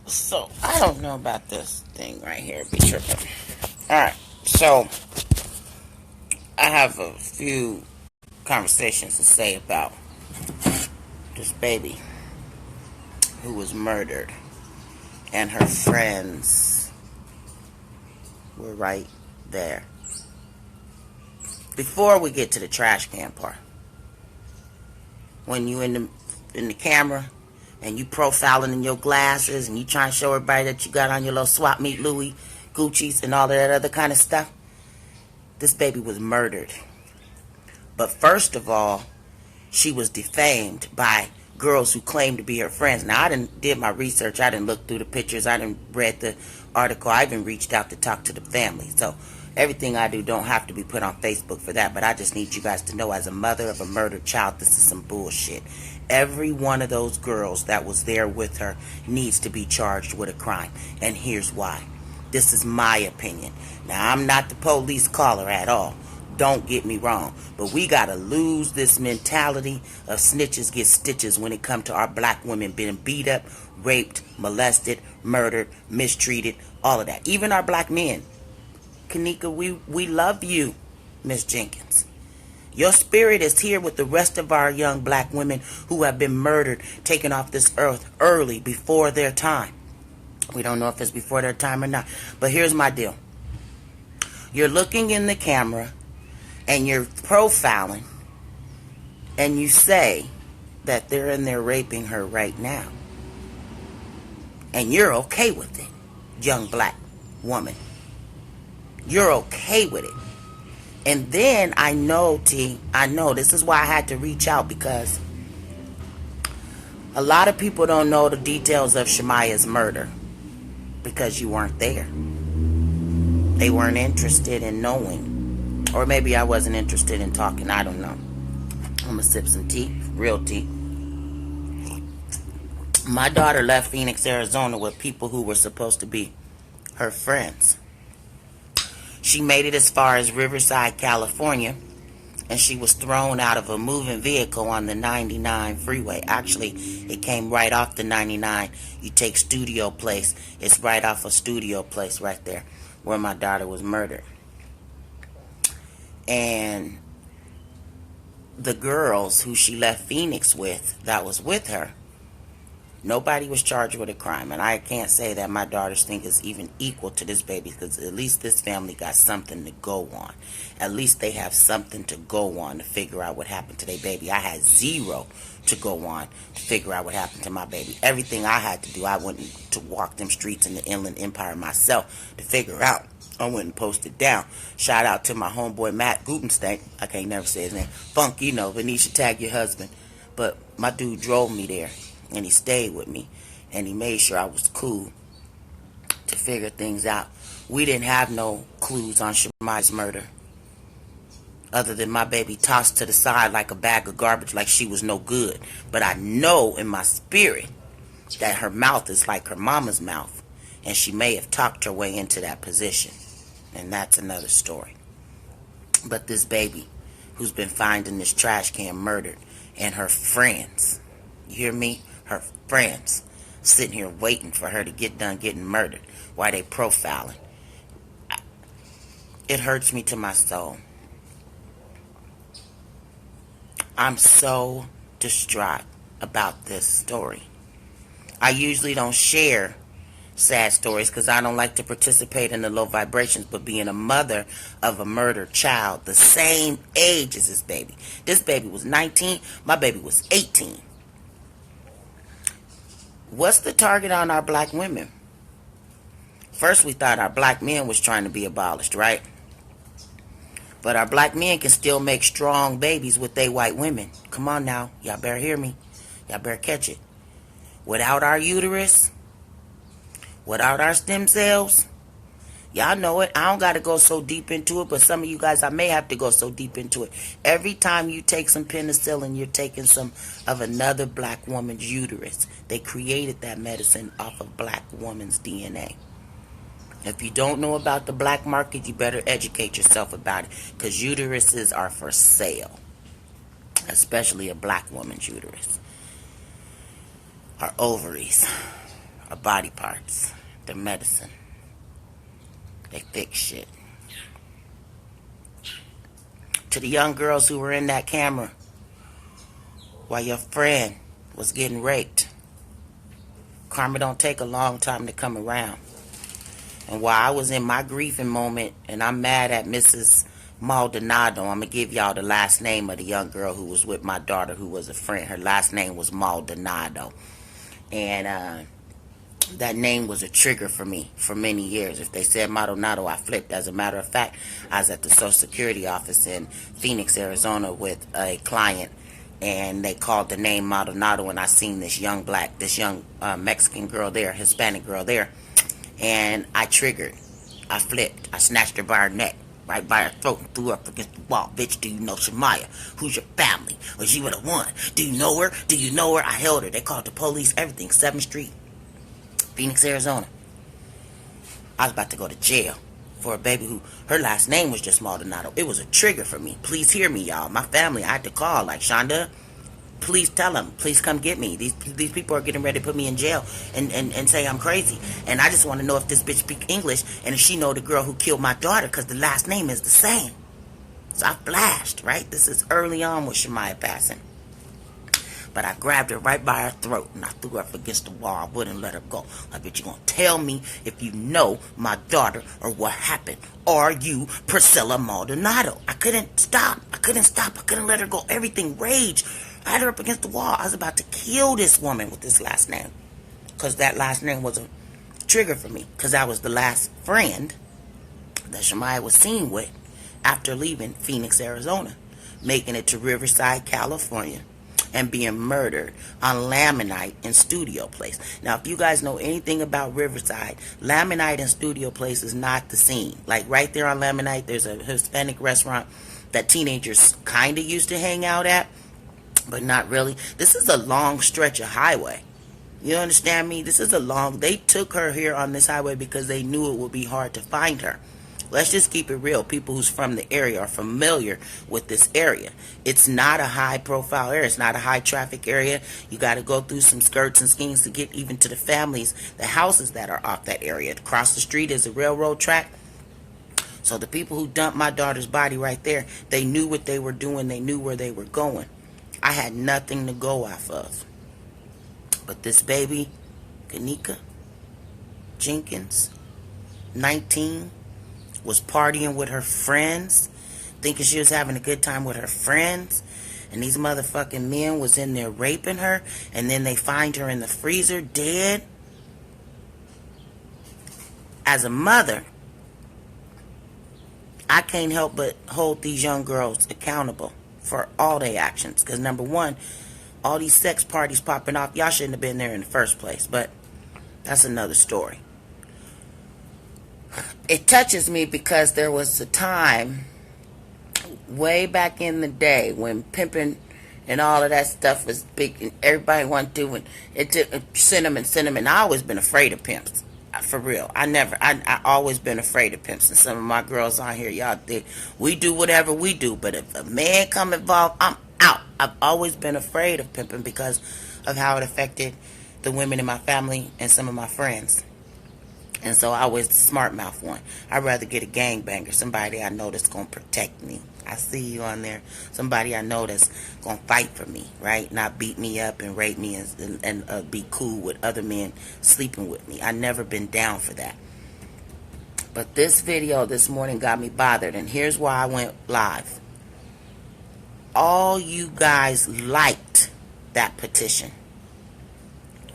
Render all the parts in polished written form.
So, I don't know about this thing right here. Be tripping. Alright, so I have a few conversations to say about this baby who was murdered, and her friends were right there. Before we get to the trash can part, when you in the camera and you profiling in your glasses and you trying to show everybody that you got on your little swap meet Louis Gucci's and all of that other kind of stuff, this baby was murdered. But first of all, she was defamed by girls who claimed to be her friends. Now, I did my research. I didn't look through the pictures. I didn't read the article. I even reached out to talk to the family. So everything I do don't have to be put on Facebook for that. But I just need you guys to know, as a mother of a murdered child, this is some bullshit. Every one of those girls that was there with her needs to be charged with a crime. And here's why. This is my opinion. Now, I'm not the police caller at all. Don't get me wrong, but we gotta lose this mentality of snitches get stitches when it comes to our black women being beat up, raped, molested, murdered, mistreated, all of that. Even our black men. Kenneka, we love you, Miss Jenkins. Your spirit is here with the rest of our young black women who have been murdered, taken off this earth early, before their time. We don't know if it's before their time or not, but here's my deal. You're looking in the camera and you're profiling, and you say that they're in there raping her right now, and you're okay with it, young black woman. You're okay with it. And then I know this is why I had to reach out, because a lot of people don't know the details of Shemaya's murder because you weren't there. They weren't interested in knowing. Or maybe I wasn't interested in talking. I don't know. I'm going to sip some tea. Real tea. My daughter left Phoenix, Arizona with people who were supposed to be her friends. She made it as far as Riverside, California, and she was thrown out of a moving vehicle on the 99 freeway. Actually, it came right off the 99. You take Studio Place. It's right off of Studio Place right there where my daughter was murdered. And the girls who she left Phoenix with, that was with her, nobody was charged with a crime. And I can't say that my daughter's thing is even equal to this baby, because at least this family got something to go on. At least they have something to go on to figure out what happened to their baby. I had zero to go on to figure out what happened to my baby. Everything I had to do, I went to walk them streets in the Inland Empire myself to figure out. I went and posted down. Shout out to my homeboy Matt Gutenstein. I can't never say his name. Funk, Venetia, tag your husband. But my dude drove me there, and he stayed with me, and he made sure I was cool to figure things out. We didn't have no clues on Shemaya's murder, other than my baby tossed to the side like a bag of garbage, like she was no good. But I know in my spirit that her mouth is like her mama's mouth, and she may have talked her way into that position. And that's another story. But this baby who's been found in this trash can murdered, and her friends, you hear me? Her friends sitting here waiting for her to get done getting murdered while they profiling. It hurts me to my soul. I'm so distraught about this story. I usually don't share sad stories because I don't like to participate in the low vibrations, but being a mother of a murdered child the same age as this baby was 19, my baby was 18. What's the target on our black women? First, we thought our black men was trying to be abolished, right? But our black men can still make strong babies with they white women. Come on now, y'all better hear me. Y'all better catch it. Without our uterus, without our stem cells, y'all know it. I don't got to go so deep into it, but some of you guys, I may have to go so deep into it. Every time you take some penicillin, you're taking some of another black woman's uterus. They created that medicine off of black woman's DNA. If you don't know about the black market, you better educate yourself about it, because uteruses are for sale, especially a black woman's uterus. Our ovaries are body parts. They're medicine. They fix shit. To the young girls who were in that camera while your friend was getting raped, karma don't take a long time to come around. And while I was in my grieving moment and I'm mad at Mrs. Maldonado, I'm going to give y'all the last name of the young girl who was with my daughter who was a friend. Her last name was Maldonado. And that name was a trigger for me for many years. If they said Maldonado, I flipped. As a matter of fact, I was at the Social Security office in Phoenix, Arizona with a client, and they called the name Maldonado, and I seen this young Mexican girl there, Hispanic girl there, and I triggered. I flipped. I snatched her by her neck, right by her throat, and threw her up against the wall. Bitch, do you know Shamaya? Who's your family? Was she with a one? Do you know her? Do you know her? I held her. They called the police, everything. 7th Street, Phoenix, Arizona. I was about to go to jail for a baby who, her last name was just Maldonado. It was a trigger for me. Please hear me, y'all. My family, I had to call, like, Shonda, please tell them. Please come get me. These people are getting ready to put me in jail and say I'm crazy. And I just want to know if this bitch speak English and if she know the girl who killed my daughter, because the last name is the same. So I flashed, right? This is early on with Shamaya passing. But I grabbed her right by her throat and I threw her up against the wall. I wouldn't let her go. I bet you gonna tell me if you know my daughter or what happened. Are you Priscilla Maldonado? I couldn't stop. I couldn't let her go. Everything raged. I had her up against the wall. I was about to kill this woman with this last name. Because that last name was a trigger for me. Because I was the last friend that Shamaya was seen with after leaving Phoenix, Arizona. Making it to Riverside, California. And being murdered on Laminite and Studio Place. Now, if you guys know anything about Riverside, Laminite and Studio Place is not the scene. Like right there on Laminite, there's a Hispanic restaurant that teenagers kind of used to hang out at, but not really. This is a long stretch of highway. You understand me? This is they took her here on this highway because they knew it would be hard to find her. Let's just keep it real. People who's from the area are familiar with this area. It's not a high profile area. It's not a high traffic area. You got to go through some skirts and schemes to get even to the families, the houses that are off that area. Across the street is a railroad track. So the people who dumped my daughter's body right there, they knew what they were doing. They knew where they were going. I had nothing to go off of. But this baby, Kenneka, Jenkins, 19, was partying with her friends, thinking she was having a good time with her friends, and these motherfucking men was in there raping her, and then they find her in the freezer dead. As a mother, I can't help but hold these young girls accountable for all their actions, because number one, all these sex parties popping off, y'all shouldn't have been there in the first place, but that's another story. It touches me because there was a time way back in the day when pimping and all of that stuff was big and everybody wanted to, and it took cinnamon. I always been afraid of pimps, for real. I always been afraid of pimps, and some of my girls on here, y'all think we do whatever we do, but if a man come involved, I'm out. I've always been afraid of pimping because of how it affected the women in my family and some of my friends. And so I was the smart mouth one. I'd rather get a gangbanger, somebody I know that's going to protect me. I see you on there. Somebody I know that's going to fight for me, right? Not beat me up and rape me and be cool with other men sleeping with me. I never been down for that. But this video this morning got me bothered, and here's why I went live. All you guys liked that petition.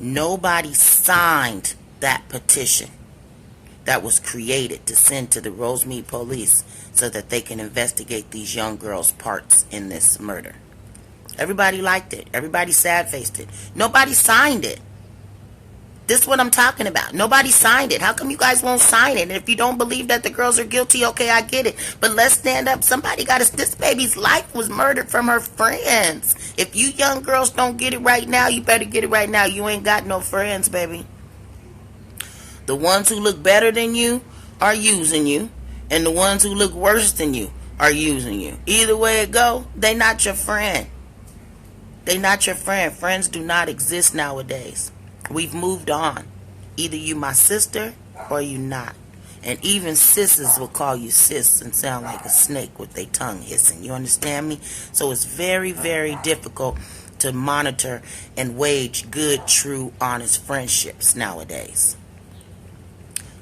Nobody signed that petition that was created to send to the Rosemead police so that they can investigate these young girls' parts in this murder. Everybody liked it. Everybody sad-faced it. Nobody signed it. This is what I'm talking about. Nobody signed it. How come you guys won't sign it? And if you don't believe that the girls are guilty, okay, I get it. But let's stand up. Somebody got us. This baby's life was murdered from her friends. If you young girls don't get it right now, you better get it right now. You ain't got no friends, baby. The ones who look better than you are using you, and the ones who look worse than you are using you. Either way it go, they not your friend. They not your friend. Friends do not exist nowadays. We've moved on. Either you my sister or you not. And even sisters will call you sis and sound like a snake with their tongue hissing. You understand me? So it's very, very difficult to monitor and wage good, true, honest friendships nowadays.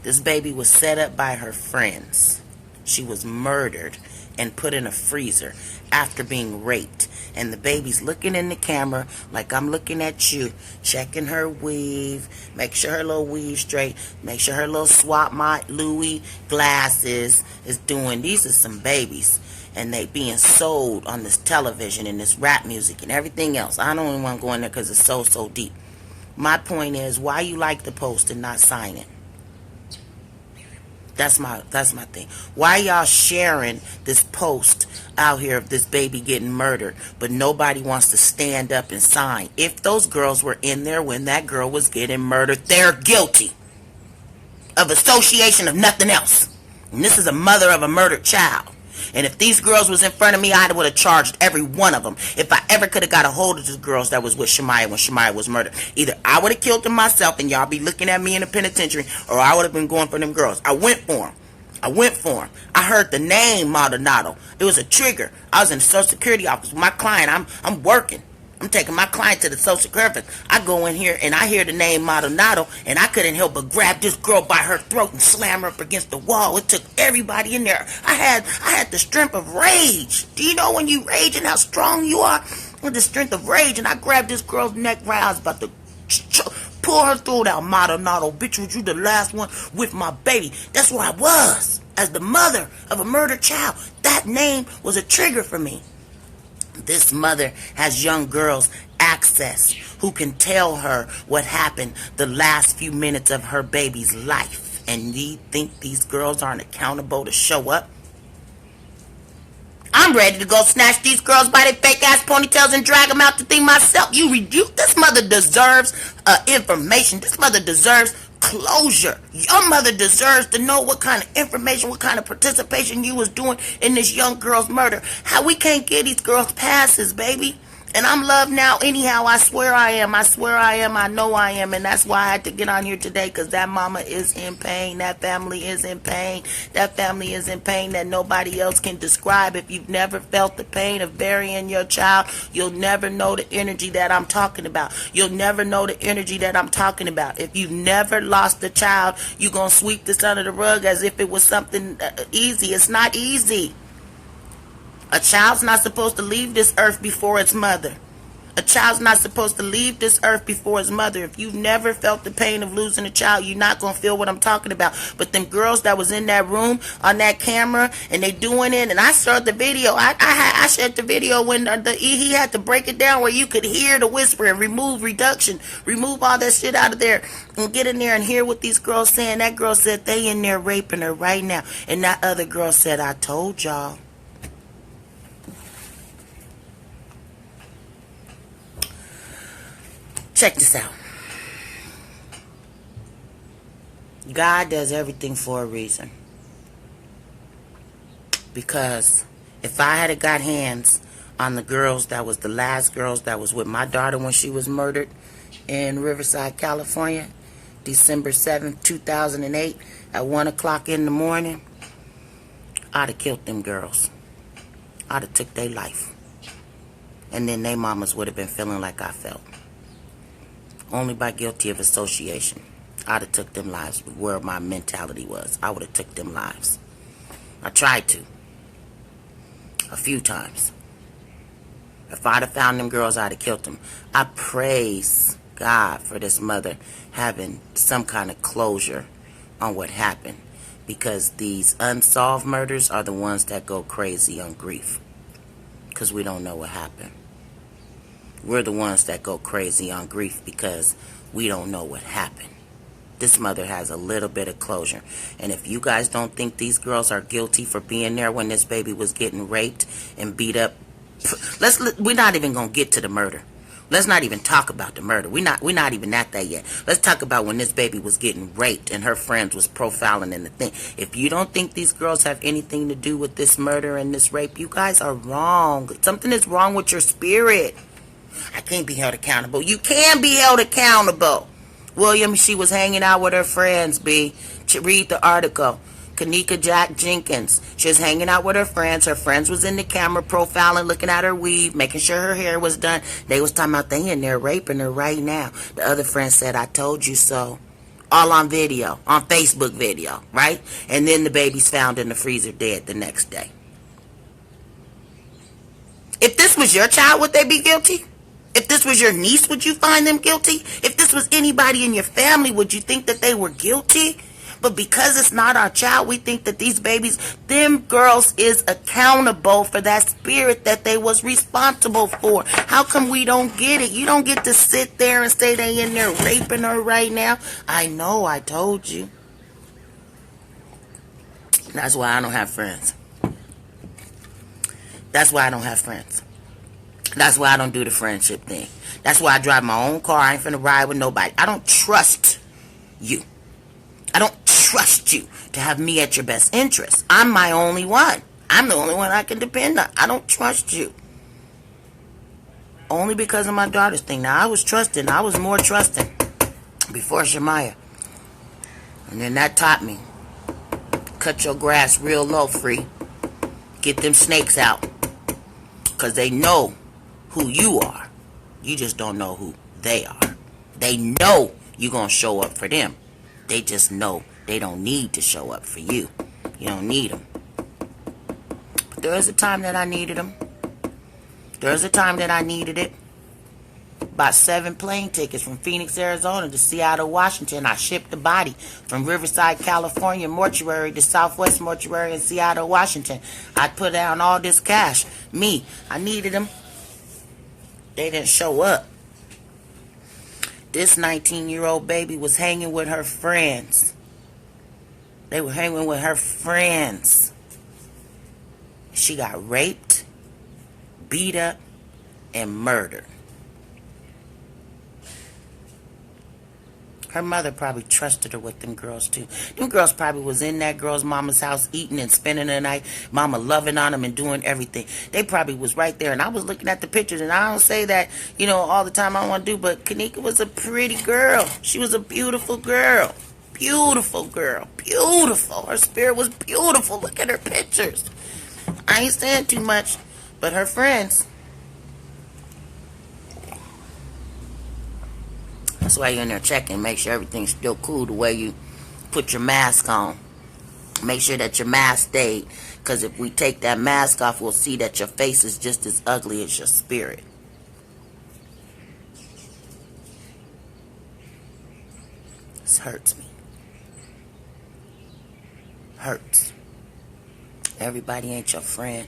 This baby was set up by her friends. She was murdered and put in a freezer after being raped. And the baby's looking in the camera like I'm looking at you, checking her weave, make sure her little weave straight, make sure her little swap my Louis glasses is doing. These are some babies, and they being sold on this television and this rap music and everything else. I don't even want to go in there because it's so deep. My point is, why you like the post and not sign it? That's my thing. Why y'all sharing this post out here of this baby getting murdered, but nobody wants to stand up and sign? If those girls were in there when that girl was getting murdered, they're guilty of association of nothing else. And this is a mother of a murdered child. And if these girls was in front of me, I would have charged every one of them. If I ever could have got a hold of the girls that was with Shemaya when Shemaya was murdered, either I would have killed them myself and y'all be looking at me in the penitentiary, or I would have been going for them girls. I went for them. I heard the name Maldonado. It was a trigger. I was in the Social Security office with my client. I'm working. I'm taking my client to the Social Security office. I go in here and I hear the name Maldonado, and I couldn't help but grab this girl by her throat and slam her up against the wall. It took everybody in there. I had the strength of rage. Do you know when you rage and how strong you are? With the strength of rage, and I grabbed this girl's neck right. I was about to pull her throat out. Maldonado, bitch, was you the last one with my baby? That's where I was as the mother of a murdered child. That name was a trigger for me. This mother has young girls access who can tell her what happened the last few minutes of her baby's life. And you think these girls aren't accountable to show up? I'm ready to go snatch these girls by their fake ass ponytails and drag them out the thing myself. This mother deserves information. This mother deserves closure. Your mother deserves to know what kind of information, what kind of participation you was doing in this young girl's murder. How we can't get these girls passes, baby. And I'm loved now anyhow. I swear I am. I know I am. And that's why I had to get on here today, because that mama is in pain. That family is in pain. That family is in pain that nobody else can describe. If you've never felt the pain of burying your child, you'll never know the energy that I'm talking about. You'll never know the energy that I'm talking about. If you've never lost a child, you're going to sweep this under the rug as if it was something easy. It's not easy. A child's not supposed to leave this earth before its mother. A child's not supposed to leave this earth before his mother. If you've never felt the pain of losing a child, you're not going to feel what I'm talking about. But them girls that was in that room on that camera, and they doing it, and I saw the video. I shared the video when he had to break it down where you could hear the whisper and remove all that shit out of there and get in there and hear what these girls saying. That girl said they in there raping her right now. And that other girl said, I told y'all. Check this out. God does everything for a reason. Because if I had got hands on the girls that was the last girls that was with my daughter when she was murdered in Riverside, California, December 7th, 2008, at 1 o'clock in the morning, I'd have killed them girls. I'd have took their life. And then their mamas would have been feeling like I felt. Only by guilty of association. I'd have took them lives where my mentality was. I would have took them lives. I tried to. A few times. If I'd have found them girls, I'd have killed them. I praise God for this mother having some kind of closure on what happened. Because these unsolved murders are the ones that go crazy on grief. Because we don't know what happened. We're the ones that go crazy on grief because we don't know what happened. This mother has a little bit of closure. And if you guys don't think these girls are guilty for being there when this baby was getting raped and beat up, we're not even going to get to the murder. Let's not even talk about the murder. We're not even at that yet. Let's talk about when this baby was getting raped and her friends was profiling in the thing. If you don't think these girls have anything to do with this murder and this rape, you guys are wrong. Something is wrong with your spirit. I can't be held accountable. You can be held accountable. Williams, she was hanging out with her friends, B. Read the article. Kenneka Jenkins. She was hanging out with her friends. Her friends was in the camera profiling, looking at her weave, making sure her hair was done. They was talking about they in there raping her right now. The other friend said, I told you so. All on video, on Facebook video, right? And then the baby's found in the freezer dead the next day. If this was your child, would they be guilty? If this was your niece, would you find them guilty? If this was anybody in your family, would you think that they were guilty? But because it's not our child, we think that these babies, them girls is accountable for that spirit that they was responsible for. How come we don't get it? You don't get to sit there and say they in there raping her right now. I know, I told you. That's why I don't have friends. That's why I don't have friends. That's why I don't do the friendship thing. That's why I drive my own car. I ain't finna ride with nobody. I don't trust you. I don't trust you to have me at your best interest. I'm my only one. I'm the only one I can depend on. I don't trust you. Only because of my daughter's thing. Now, I was trusting. I was more trusting before Shemaiah. And then that taught me. Cut your grass real low, free. Get them snakes out. Because they know who you are. You just don't know who they are. They know you're going to show up for them. They just know they don't need to show up for you. You don't need them. But there was a time that I needed them. There was a time that I needed it. Bought 7 plane tickets from Phoenix, Arizona to Seattle, Washington. I shipped the body from Riverside, California mortuary to Southwest Mortuary in Seattle, Washington. I put down all this cash. Me, I needed them. They didn't show up. This 19-year-old baby was hanging with her friends. They were hanging with her friends. She got raped, beat up, and murdered. Her mother probably trusted her with them girls too. Them girls probably was in that girl's mama's house eating and spending the night. Mama loving on them and doing everything. They probably was right there. And I was looking at the pictures, and I don't say that, all the time I want to do, but Kenneka was a pretty girl. She was a beautiful girl. Beautiful girl. Beautiful. Her spirit was beautiful. Look at her pictures. I ain't saying too much, but her friends. That's why you're in there checking. Make sure everything's still cool the way you put your mask on. Make sure that your mask stayed. Because if we take that mask off, we'll see that your face is just as ugly as your spirit. This hurts me. Hurts. Everybody ain't your friend.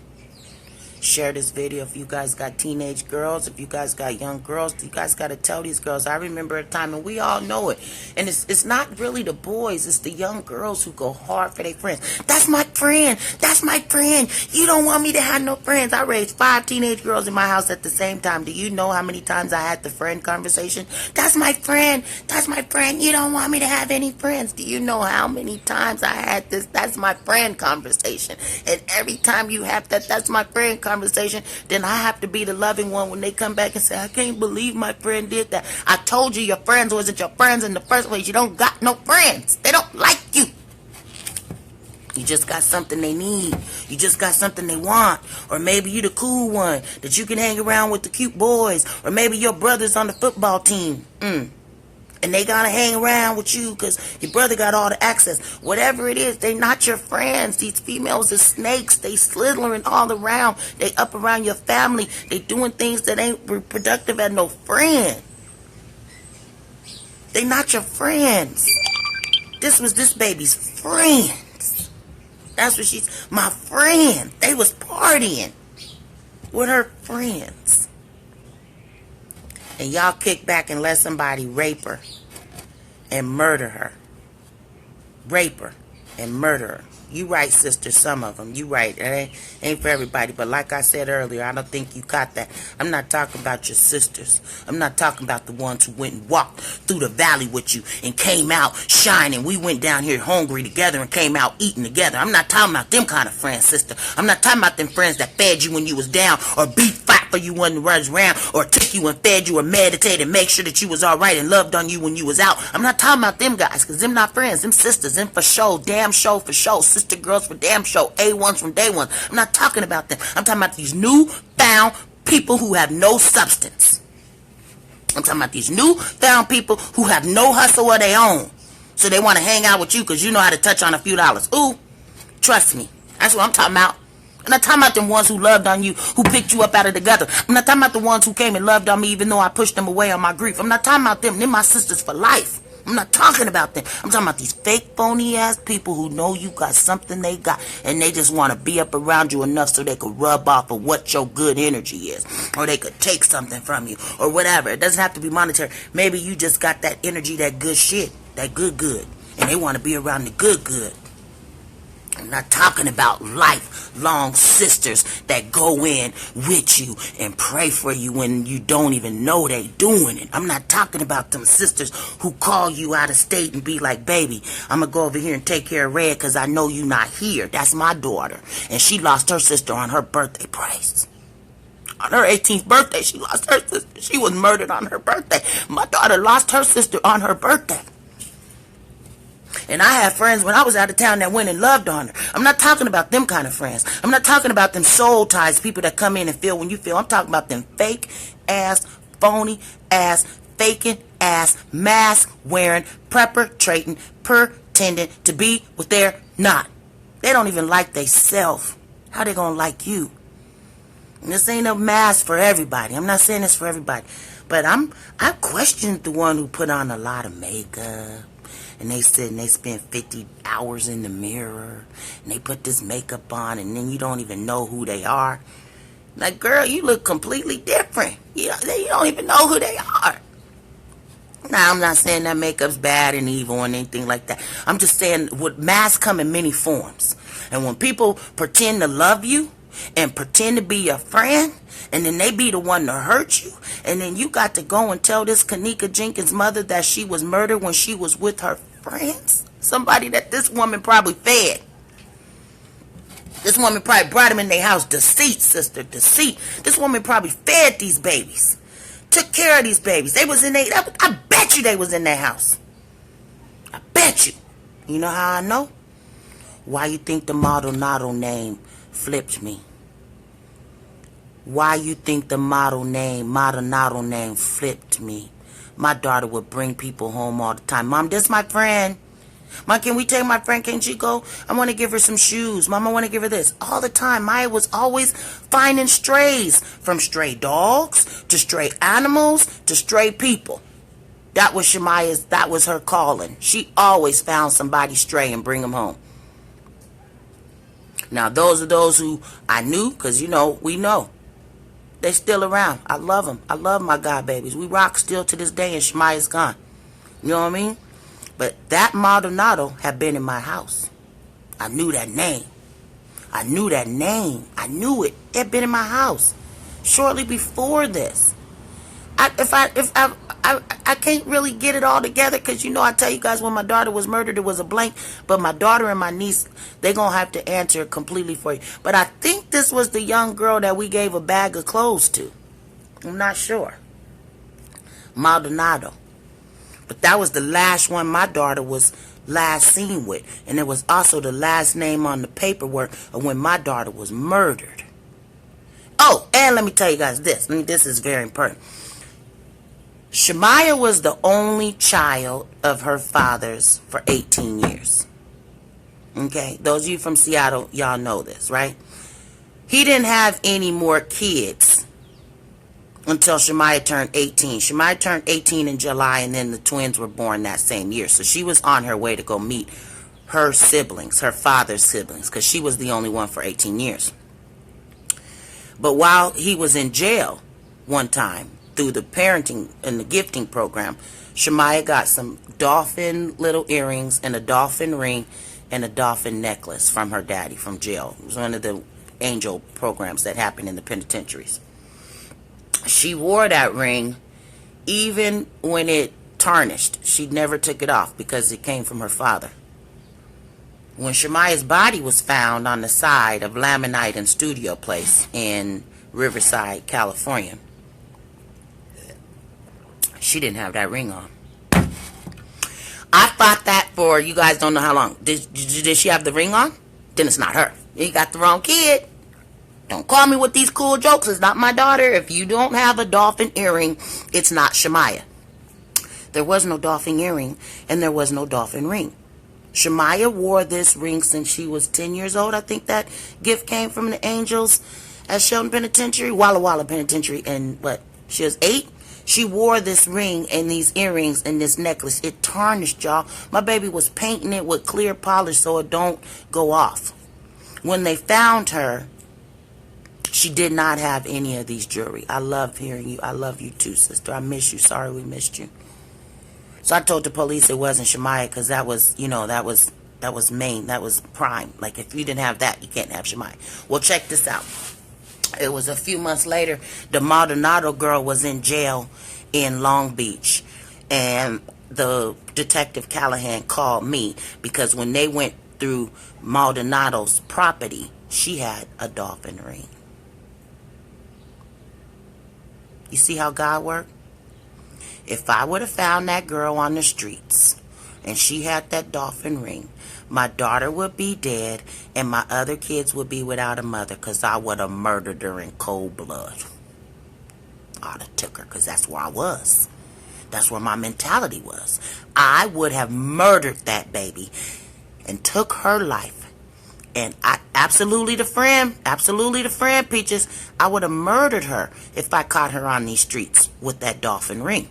Share this video if you guys got teenage girls, if you guys got young girls. You guys got to tell these girls. I remember a time, and we all know it. And it's not really the boys. It's the young girls who go hard for their friends. That's my friend. That's my friend. You don't want me to have no friends. I raised 5 teenage girls in my house at the same time. Do you know how many times I had the friend conversation? That's my friend. That's my friend. You don't want me to have any friends. Do you know how many times I had this? That's my friend conversation. And every time you have that's my friend conversation, then I have to be the loving one when they come back and say, I can't believe my friend did that. I told you your friends wasn't your friends in the first place. You don't got no friends. They don't like you. You just got something they need. You just got something they want. Or maybe you the cool one that you can hang around with the cute boys. Or maybe your brother's on the football team. And they gotta hang around with you because your brother got all the access. Whatever it is, they not your friends. These females are snakes. They slithering all around. They up around your family. They doing things that ain't reproductive as no friend. They not your friends. This was this baby's friends. That's what she's, my friend. They was partying with her friends. And y'all kick back and let somebody rape her and murder her. Rape her and murder her. You right, sister, some of them. You right. It ain't for everybody. But like I said earlier, I don't think you caught that. I'm not talking about your sisters. I'm not talking about the ones who went and walked through the valley with you and came out shining. We went down here hungry together and came out eating together. I'm not talking about them kind of friends, sister. I'm not talking about them friends that fed you when you was down or beat fat clapped for you when you was around, or took you and fed you or meditated and make sure that you was all right and loved on you when you was out. I'm not talking about them guys, because them not friends. Them sisters, them for show, damn show for show. Sister girls for damn show, A1s from day one. I'm not talking about them. I'm talking about these newfound people who have no substance. I'm talking about these newfound people who have no hustle of their own. So they want to hang out with you because you know how to touch on a few dollars. Ooh, trust me. That's what I'm talking about. I'm not talking about them ones who loved on you, who picked you up out of the gutter. I'm not talking about the ones who came and loved on me even though I pushed them away on my grief. I'm not talking about them. They're my sisters for life. I'm not talking about them. I'm talking about these fake, phony-ass people who know you got something they got, and they just want to be up around you enough so they could rub off of what your good energy is, or they could take something from you, or whatever. It doesn't have to be monetary. Maybe you just got that energy, that good shit, that good, and they want to be around the good. I'm not talking about lifelong sisters that go in with you and pray for you when you don't even know they doing it. I'm not talking about them sisters who call you out of state and be like, baby, I'm going to go over here and take care of Red because I know you not here. That's my daughter. And she lost her sister on her birthday praise. On her 18th birthday, she lost her sister. She was murdered on her birthday. My daughter lost her sister on her birthday. And I had friends when I was out of town that went and loved on her. I'm not talking about them kind of friends. I'm not talking about them soul ties, people that come in and feel when you feel. I'm talking about them fake ass, phony ass, faking ass, mask wearing, perpetrating, pretending to be what they're not. They don't even like they self. How they gonna like you? And this ain't a mask for everybody. I'm not saying this for everybody. But I questioned the one who put on a lot of makeup. And they said they spent 50 hours in the mirror. And they put this makeup on. And then you don't even know who they are. Like, girl, you look completely different. You don't even know who they are. Now, I'm not saying that makeup's bad and evil and anything like that. I'm just saying masks come in many forms. And when people pretend to love you and pretend to be your friend, and then they be the one to hurt you, and then you got to go and tell this Kenneka Jenkins mother that she was murdered when she was with her friends, somebody that this woman probably fed. This woman probably brought them in their house. Deceit, sister, deceit. This woman probably fed these babies, took care of these babies. They was in their, I bet you they was in their house. I bet you. You know how I know? Why you think the Maldonado name flipped me? Why you think the Maldonado name flipped me? My daughter would bring people home all the time. Mom, this is my friend. Mom, can we take my friend? Can she go? I want to give her some shoes. Mom, I want to give her this. All the time. Maya was always finding strays. From stray dogs to stray animals to stray people. That was that was her calling. She always found somebody stray and bring them home. Now, those are those who I knew, because, you know, we know. They still around. I love them. I love my god babies. We rock still to this day, and Shemaya's gone. You know what I mean? But that Maldonado had been in my house. I knew that name. I knew that name. I knew it. It had been in my house shortly before this. I can't really get it all together, because, you know, I tell you guys, when my daughter was murdered, it was a blank. But my daughter and my niece, they're going to have to answer it completely for you. But I think this was the young girl that we gave a bag of clothes to. I'm not sure. Maldonado. But that was the last one my daughter was last seen with. And it was also the last name on the paperwork of when my daughter was murdered. Oh, and let me tell you guys this. This is very important. Shemaya was the only child of her father's for 18 years. Okay? Those of you from Seattle, y'all know this, right? He didn't have any more kids until Shemaya turned 18. Shemaya turned 18 in July, and then the twins were born that same year. So she was on her way to go meet her siblings, her father's siblings, because she was the only one for 18 years. But while he was in jail one time, through the parenting and the gifting program, Shemaya got some dolphin little earrings and a dolphin ring and a dolphin necklace from her daddy from jail. It was one of the angel programs that happened in the penitentiaries. She wore that ring even when it tarnished. She never took it off because it came from her father. When Shemaya's body was found on the side of Laminite and Studio Place in Riverside, California. She didn't have that ring on. I fought that for, you guys don't know how long. Did she have the ring on? Then it's not her. You got the wrong kid. Don't call me with these cool jokes. It's not my daughter. If you don't have a dolphin earring, it's not Shemaya. There was no dolphin earring, and there was no dolphin ring. Shemaya wore this ring since she was 10 years old. I think that gift came from the angels at Shelton Penitentiary, Walla Walla Penitentiary, and she was 8. She wore this ring and these earrings and this necklace. It tarnished, y'all. My baby was painting it with clear polish so it don't go off. When they found her, she did not have any of these jewelry. I love hearing you. I love you too, sister. I miss you. Sorry we missed you. So I told the police it wasn't Shemaya because that was, that was main. That was prime. Like, if you didn't have that, you can't have Shemaya. Well, check this out. It was a few months later, the Maldonado girl was in jail in Long Beach. And the Detective Callahan called me because when they went through Maldonado's property, she had a dolphin ring. You see how God worked? If I would have found that girl on the streets and she had that dolphin ring, my daughter would be dead and my other kids would be without a mother because I would have murdered her in cold blood. I'd have took her because that's where I was. That's where my mentality was. I would have murdered that baby and took her life. And I absolutely the friend, Peaches. I would have murdered her if I caught her on these streets with that dolphin ring.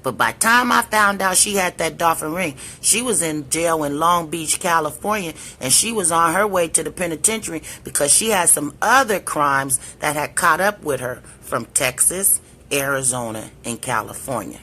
But by the time I found out she had that dolphin ring, she was in jail in Long Beach, California, and she was on her way to the penitentiary because she had some other crimes that had caught up with her from Texas, Arizona, and California.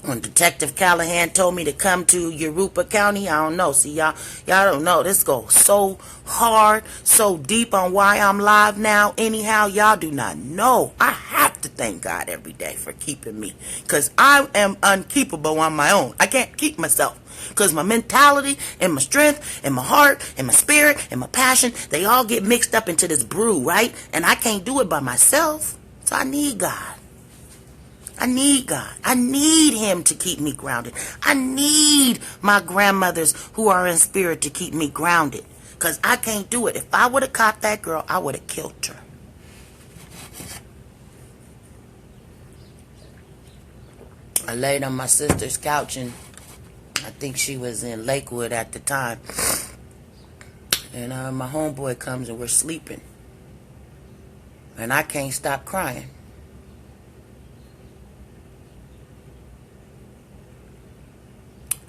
When Detective Callahan told me to come to Yurupa County, I don't know. See, y'all don't know. This goes so hard, so deep on why I'm live now. Anyhow, y'all do not know. I have to thank God every day for keeping me. Because I am unkeepable on my own. I can't keep myself. Because my mentality and my strength and my heart and my spirit and my passion, they all get mixed up into this brew, right? And I can't do it by myself. So I need God. I need God. I need Him to keep me grounded. I need my grandmothers who are in spirit to keep me grounded. Because I can't do it. If I would have caught that girl, I would have killed her. I laid on my sister's couch, and I think she was in Lakewood at the time. And my homeboy comes and we're sleeping. And I can't stop crying.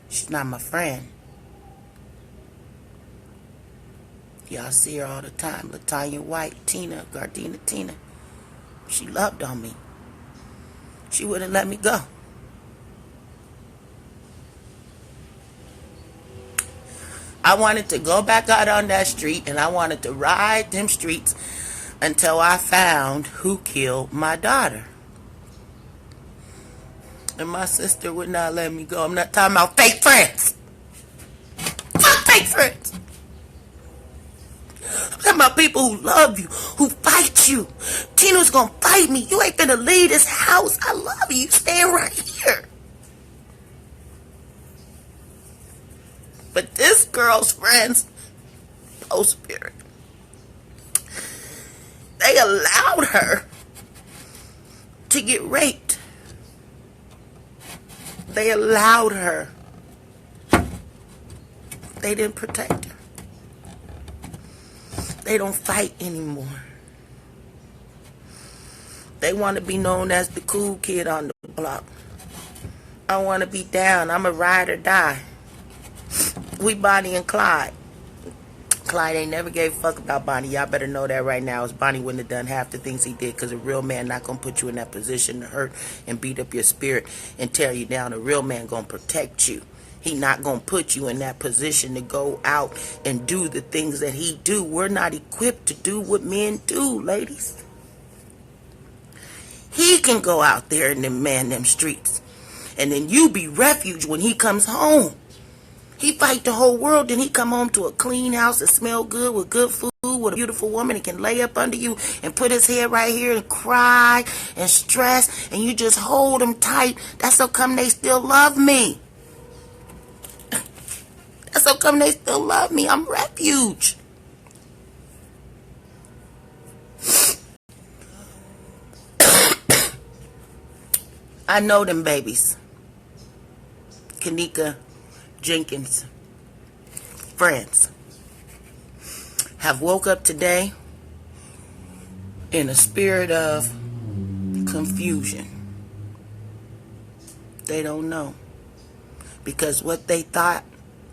She's not my friend. Y'all see her all the time. LaTanya White, Tina, Gardena Tina. She loved on me. She wouldn't let me go. I wanted to go back out on that street and I wanted to ride them streets until I found who killed my daughter. And my sister would not let me go. I'm not talking about fake friends. Fuck fake friends. I'm talking about people who love you, who fight you. Tina's gonna fight me. You ain't gonna leave this house. I love you. You staying right here. But this girl's friends, oh spirit, they allowed her to get raped. They allowed her. They didn't protect her. They don't fight anymore. They want to be known as the cool kid on the block. I want to be down. I'm a ride or die. We Bonnie and Clyde. Clyde ain't never gave a fuck about Bonnie. Y'all better know that right now. As Bonnie wouldn't have done half the things he did, because a real man not going to put you in that position to hurt and beat up your spirit and tear you down. A real man going to protect you. He not going to put you in that position to go out and do the things that he do. We're not equipped to do what men do, ladies. He can go out there and then man them streets. And then you be refuge when he comes home. He fight the whole world, then he come home to a clean house that smell good with good food, with a beautiful woman and can lay up under you and put his head right here and cry and stress, and you just hold him tight. That's how come they still love me. That's how come they still love me. I'm refuge. I know them babies. Kenneka, Jenkins, friends, have woke up today in a spirit of confusion. They don't know. Because what they thought,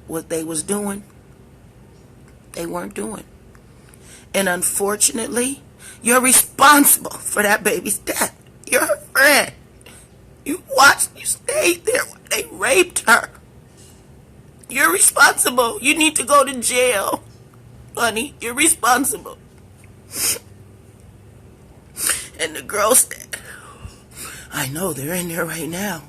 what they was doing, they weren't doing. And unfortunately, you're responsible for that baby's death. You're her friend. You watched, you stayed there when they raped her. You're responsible. You need to go to jail. Honey, you're responsible. And the girl said, I know they're in there right now.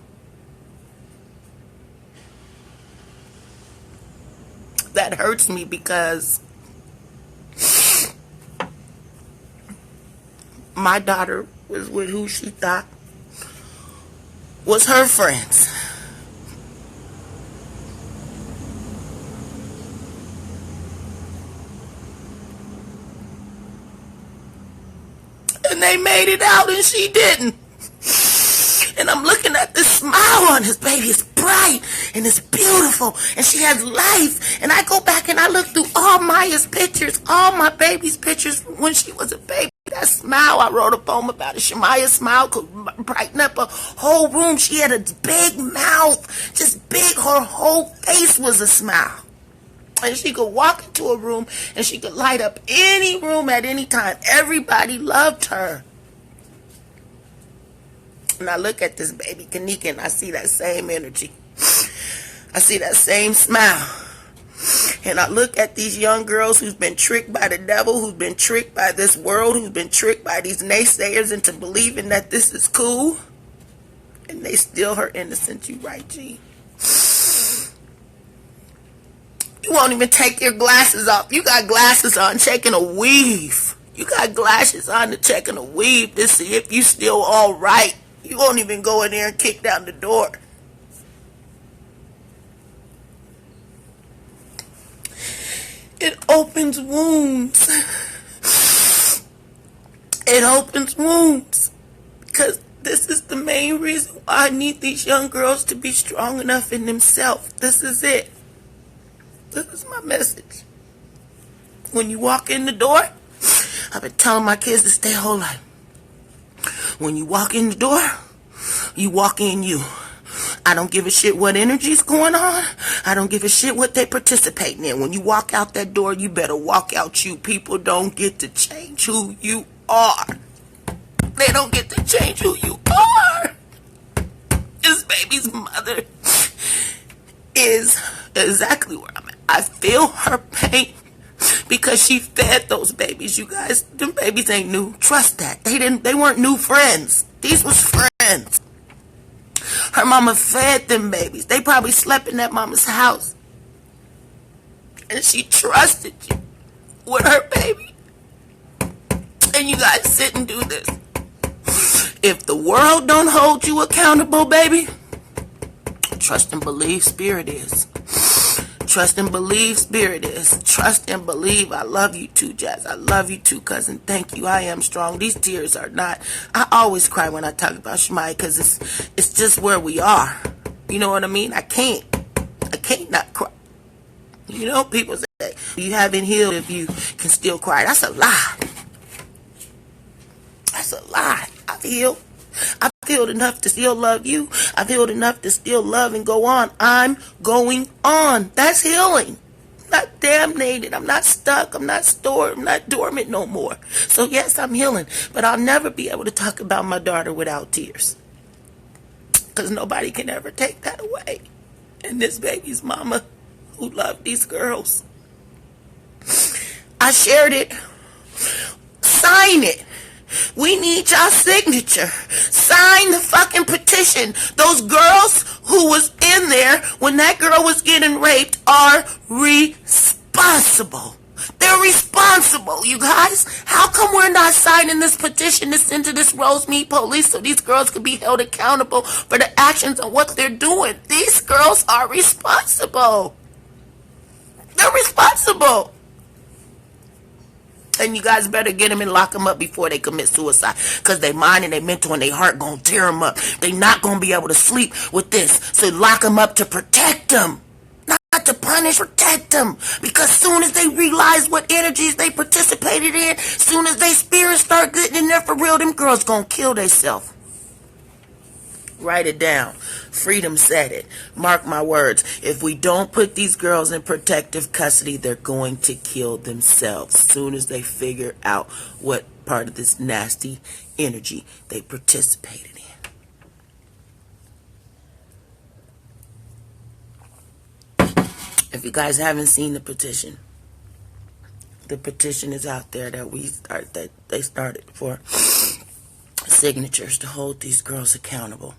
That hurts me because my daughter was with who she thought was her friends. And they made it out and she didn't. And I'm looking at this smile on his baby. It's bright and it's beautiful and she has life. And I go back and I look through all Maya's pictures, all my baby's pictures when she was a baby. That smile, I wrote a poem about it. Shemaya's smile could brighten up a whole room. She had a big mouth, just big. Her whole face was a smile. And she could walk into a room and she could light up any room at any time. Everybody loved her. And I look at this baby Kenneka and I see that same energy. I see that same smile. And I look at these young girls who's been tricked by the devil, who's been tricked by this world, who's been tricked by these naysayers into believing that this is cool. And they still hurt innocent. You right, G. You won't even take your glasses off. You got glasses on checking a weave. You got glasses on to checking a weave to see if you still all right. You won't even go in there and kick down the door. It opens wounds. It opens wounds. Because this is the main reason why I need these young girls to be strong enough in themselves. This is it. This is my message. When you walk in the door, I've been telling my kids to stay whole life. When you walk in the door, you walk in you. I don't give a shit what energy's going on. I don't give a shit what they participating in. When you walk out that door, you better walk out you. People don't get to change who you are. They don't get to change who you are. This baby's mother is exactly where I'm at. I feel her pain because she fed those babies. You guys, them babies ain't new. Trust that. They weren't new friends. These was friends. Her mama fed them babies. They probably slept in that mama's house. And she trusted you with her baby. And you guys sit and do this. If the world don't hold you accountable, baby, trust and believe Spirit is. Trust and believe Spirit is. Trust and believe. I love you too, Jazz. I love you too, cousin. Thank you. I am strong. These tears are not. I always cry when I talk about Shemaya because it's just where we are. You know what I mean? I can't not cry. You know, people say you haven't healed if you can still cry. That's a lie. That's a lie. I've healed. I've healed enough to still love you. I've healed enough to still love and go on. I'm going on. That's healing. I'm not damnated. I'm not stuck. I'm not stored. I'm not dormant no more. So yes, I'm healing. But I'll never be able to talk about my daughter without tears. Because nobody can ever take that away. And this baby's mama who loved these girls. I shared it. Sign it. We need y'all signature. Sign the fucking petition. Those girls who was in there when that girl was getting raped are responsible. They're responsible, you guys. How come we're not signing this petition to send to this Rose Meat Police so these girls could be held accountable for the actions and what they're doing? These girls are responsible. They're responsible. And you guys better get them and lock them up before they commit suicide. Because their mind and their mental and their heart going to tear them up. They not going to be able to sleep with this. So lock them up to protect them. Not to punish, protect them. Because soon as they realize what energies they participated in, soon as their spirits start getting in there for real, them girls going to kill themselves. Write it down. Freedom said it. Mark my words. If we don't put these girls in protective custody, they're going to kill themselves as soon as they figure out what part of this nasty energy they participated in. If you guys haven't seen the petition is out there that they started for signatures to hold these girls accountable.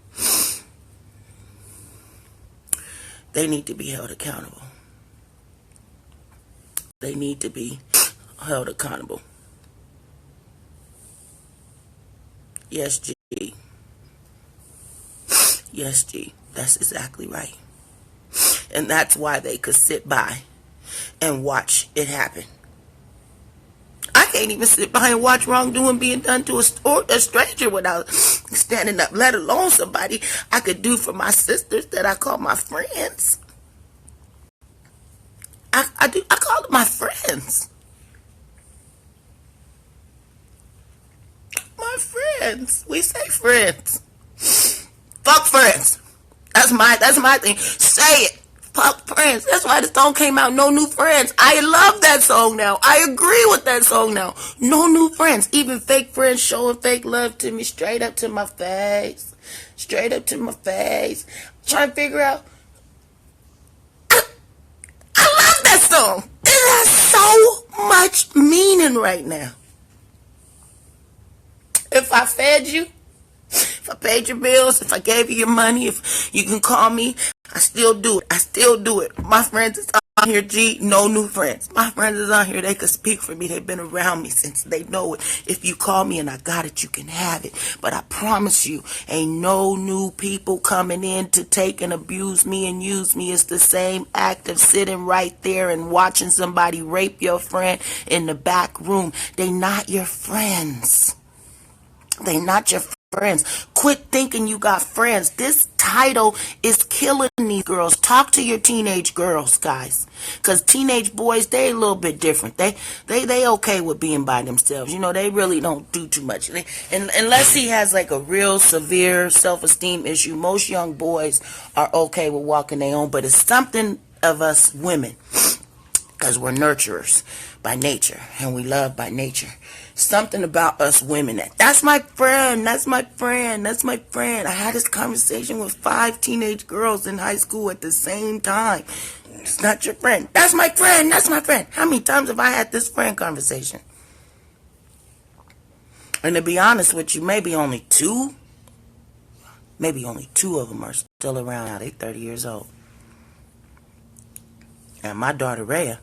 They need to be held accountable. They need to be held accountable. Yes, G. Yes, G. That's exactly right. And that's why they could sit by and watch it happen. I can't even sit by and watch wrongdoing being done to a stranger without standing up, let alone somebody I could do for my sisters that I call my friends. I call them my friends. My friends. We say friends. Fuck friends. That's my thing. Say it. Fuck friends. That's why the song came out, No New Friends. I love that song now. I agree with that song now. No new friends. Even fake friends showing fake love to me straight up to my face. Straight up to my face. Trying to figure out. I love that song. It has so much meaning right now. If I fed you, if I paid your bills, if I gave you your money, if you can call me, I still do it. I still do it. My friends is on here, G. No new friends. My friends is on here. They could speak for me. They've been around me since they know it. If you call me and I got it, you can have it. But I promise you, ain't no new people coming in to take and abuse me and use me. It's the same act of sitting right there and watching somebody rape your friend in the back room. They not your friends. They not your friends. Quit thinking you got friends. This title is killing these girls. Talk to your teenage girls, guys. Because teenage boys, they a little bit different. They okay with being by themselves. You know, they really don't do too much. Unless he has like a real severe self-esteem issue, most young boys are okay with walking their own. But it's something of us women, because we're nurturers by nature and we love by nature. Something about us women that's my friend, that's my friend, that's my friend. I had this conversation with 5 teenage girls in high school at the same time. It's not your friend. That's my friend, that's my friend. How many times have I had this friend conversation? And to be honest with you, maybe only two of them are still around now. They're 30 years old. And my daughter Rhea,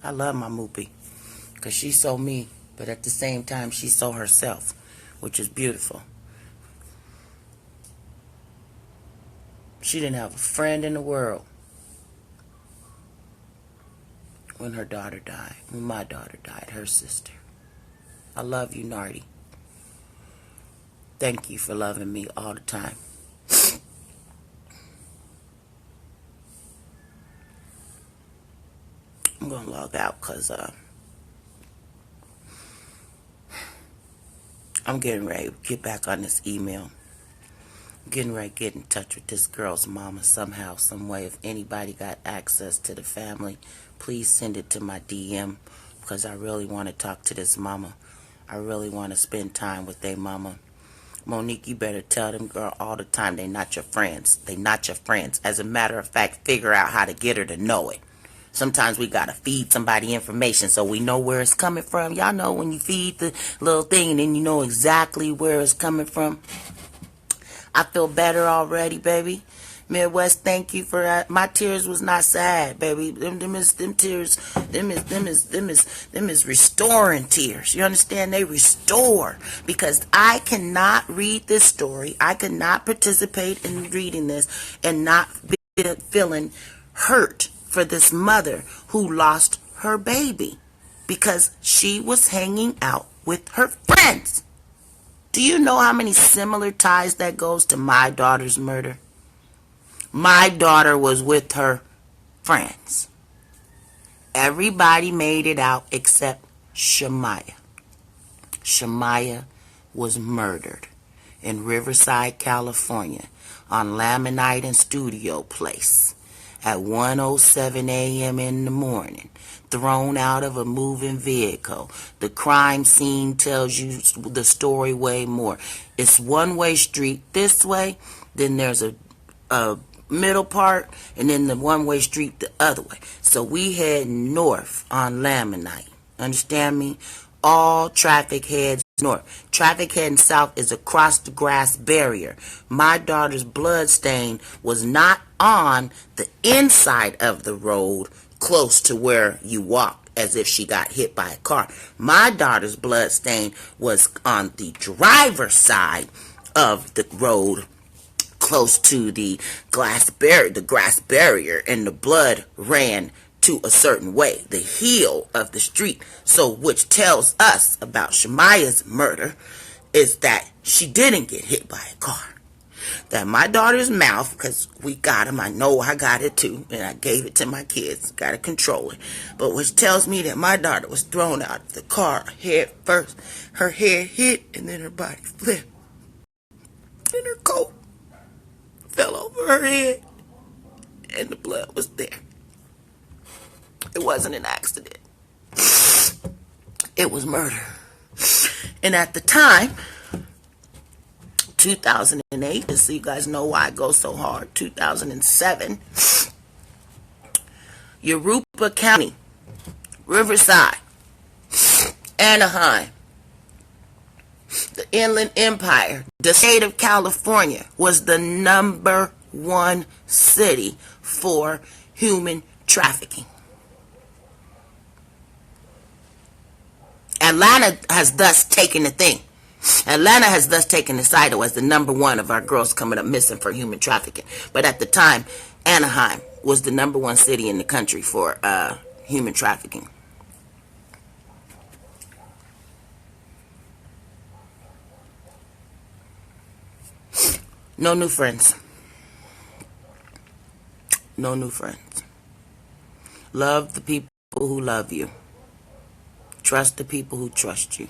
I love my Moopy. Because she's so me, but at the same time, she's so herself, which is beautiful. She didn't have a friend in the world when her daughter died, when my daughter died, her sister. I love you, Nardi. Thank you for loving me all the time. I'm going to log out because I'm getting ready to get back on this email. I'm getting ready to get in touch with this girl's mama somehow, some way. If anybody got access to the family, please send it to my DM because I really want to talk to this mama. I really want to spend time with their mama. Monique, you better tell them girl all the time they not your friends. They not your friends. As a matter of fact, figure out how to get her to know it. Sometimes we gotta feed somebody information so we know where it's coming from. Y'all know when you feed the little thing and then you know exactly where it's coming from. I feel better already, baby. Midwest, thank you for that. My tears was not sad, baby. Them tears, them is restoring tears. You understand? They restore, because I cannot read this story. I cannot participate in reading this and not be feeling hurt for this mother who lost her baby because she was hanging out with her friends. Do you know how many similar ties that goes to my daughter's murder? My daughter was with her friends. Everybody made it out except Shemaya. Shemaya was murdered in Riverside, California, on Laminite and Studio Place at 1:07 a.m. in the morning, thrown out of a moving vehicle. The crime scene tells you the story way more. It's one-way street this way, then there's a middle part, and then the one-way street the other way. So we head north on Laminite. Understand me? All traffic heads north. Traffic heading south is across the grass barrier. My daughter's blood stain was not on the inside of the road close to where you walked as if she got hit by a car. My daughter's blood stain was on the driver's side of the road close to the grass barrier, and the blood ran to a certain way, the heel of the street. So which tells us about Shemaya's murder is that she didn't get hit by a car. That my daughter's mouth, because we got him, I know I got it too, and I gave it to my kids, got to control it. But which tells me that my daughter was thrown out of the car head first. Her head hit, and then her body flipped. And her coat fell over her head, and the blood was there. It wasn't an accident. It was murder. And at the time, 2008, just so you guys know why I go so hard, 2007, Yurupa County, Riverside, Anaheim, the Inland Empire, the state of California, was the #1 city for human trafficking. Atlanta has thus taken the thing. Atlanta has thus taken the title as the #1 of our girls coming up missing for human trafficking. But at the time, Anaheim was the #1 city in the country for human trafficking. No new friends. No new friends. Love the people who love you. Trust the people who trust you.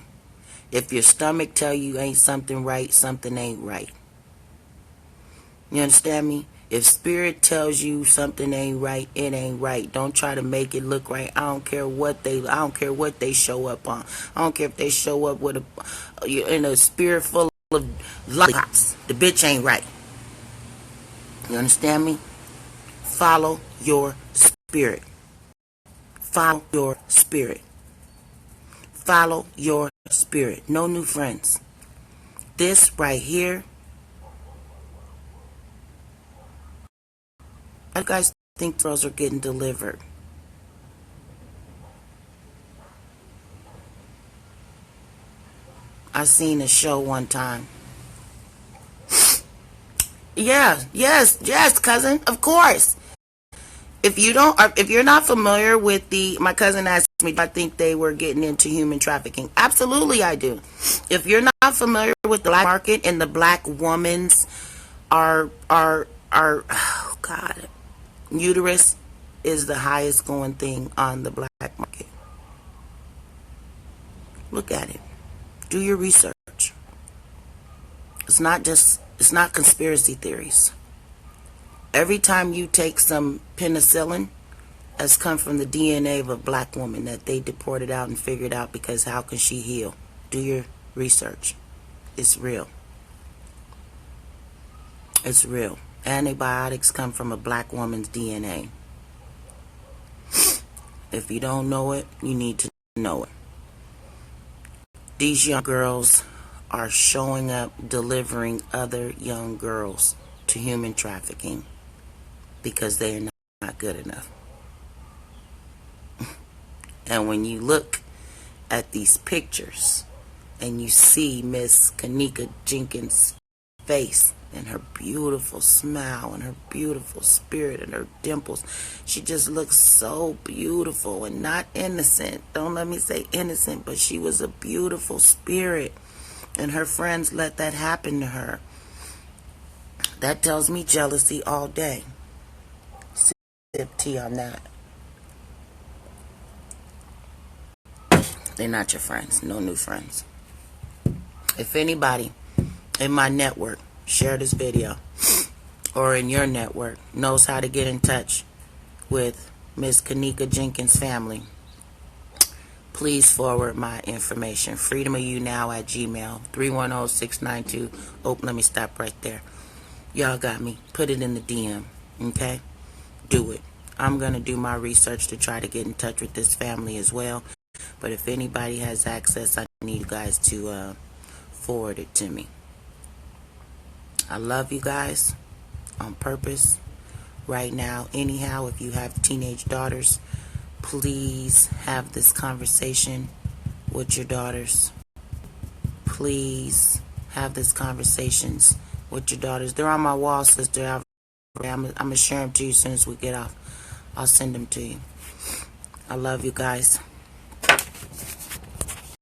If your stomach tell you ain't something right, something ain't right. You understand me? If spirit tells you something ain't right, it ain't right. Don't try to make it look right. I don't care what they show up on. I don't care if they show up with in a spirit full of lollipops. The bitch ain't right. You understand me? Follow your spirit. Follow your spirit. Follow your spirit. No new friends. This right here, you guys think girls are getting delivered? I seen a show one time. Yeah, yes, cousin, of course. If you're not familiar with my cousin asked me, I think they were getting into human trafficking. Absolutely, I do. If you're not familiar with the black market and the black woman's oh God, uterus is the highest going thing on the black market. Look at it. Do your research. It's not conspiracy theories. Every time you take some penicillin, has come from the DNA of a black woman that they deported out and figured out, because how can she heal? Do your research. It's real. It's real. Antibiotics come from a black woman's DNA. If you don't know it, you need to know it. These young girls are showing up delivering other young girls to human trafficking. because they are not good enough. And when you look at these pictures and you see Miss Kenneka Jenkins' face and her beautiful smile and her beautiful spirit and her dimples, she just looks so beautiful and not innocent. Don't let me say innocent, but she was a beautiful spirit, and her friends let that happen to her. That tells me jealousy all day. Sip tea on that. They're not your friends. No new friends. If anybody in my network, share this video, or in your network, knows how to get in touch with Miss Kenneka Jenkins' family, please forward my information. freedomofunow@gmail, 310-692. Oh, let me stop right there. Y'all got me. Put it in the DM, okay? Do it. I'm going to do my research to try to get in touch with this family as well. But if anybody has access, I need you guys to forward it to me. I love you guys on purpose right now. Anyhow, if you have teenage daughters, please have this conversation with your daughters. Please have these conversations with your daughters. They're on my wall, sister. I'm going to share them to you as soon as we get off. I'll send them to you. I love you guys.